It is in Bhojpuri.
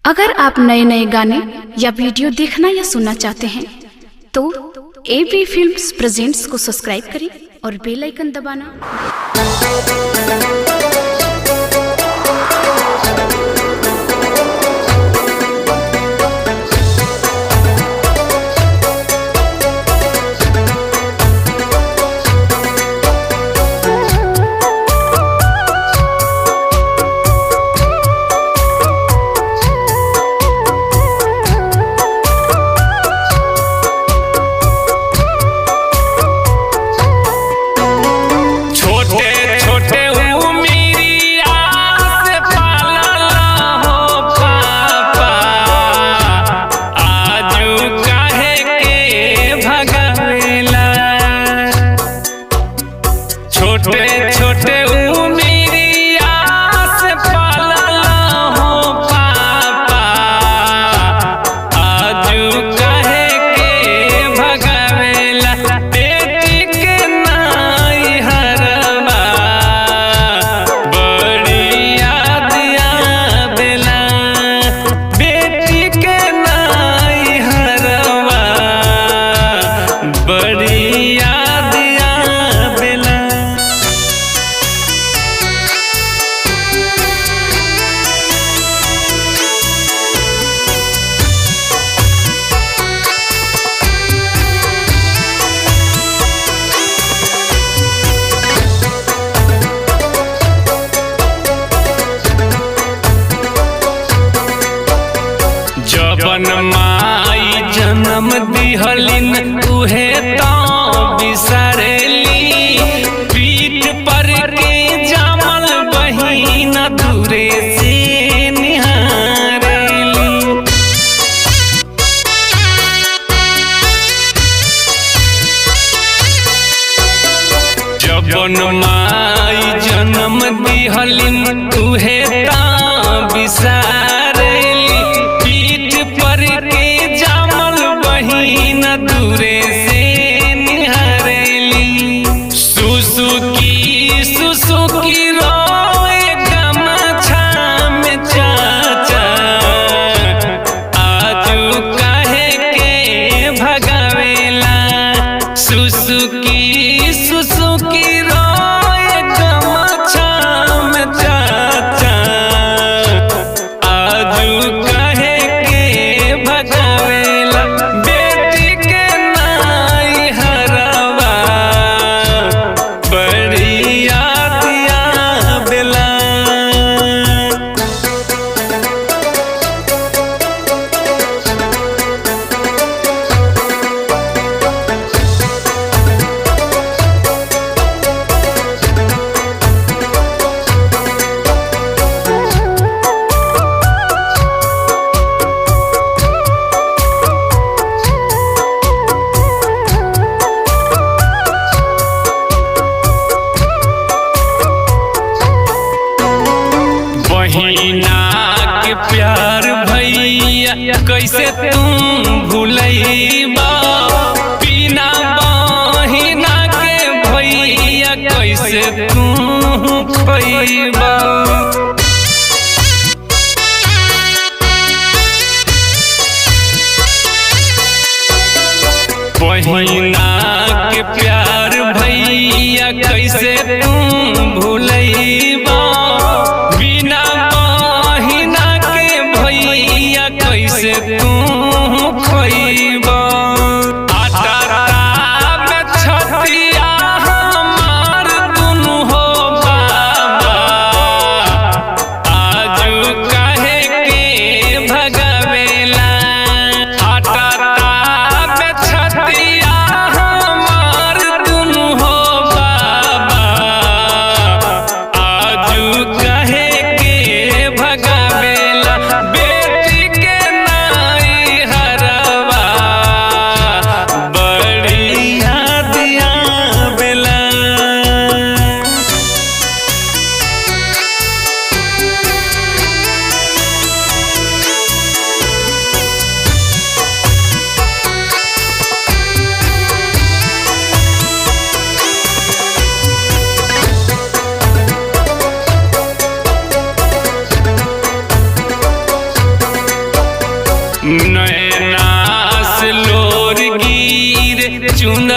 अगर आप नए नए गाने या वीडियो देखना या सुनना चाहते हैं तो एबी फिल्म्स प्रेजेंट्स को सब्सक्राइब करें और बेल आइकन दबाना। जबन माई जन्म दिहलिन उहे तो बिसरेली, पीठ पर के जामल बहिन दूरे से निहारेली। जबन माई जन्म दिहलिन उहे तो बिसरेली, दूरे से निहारेली। सुसुकी रोए गमछा में चाचा, आजू काहे के भगावेला। सुसुकी रोए गमछा में चाचा, आजू काहे के भगावेला। बहिना के प्यार भैया कैसे तुम भूलैबा, बिना बहिना के भैया कैसे तुम पैबा। बहिना के प्यार भैया कैसे तुम भूलैबा, बिना बहिना के भैया कैसे तुम खैबा। आटा में छतिया हमार दुनु हो बाबा, आजू काहे के भगावेला। आटा में छतिया हमार दुनु हो बाबा, आजू काहे के भगावेला। बेटी के नाई नैना से लोर गिर चुनर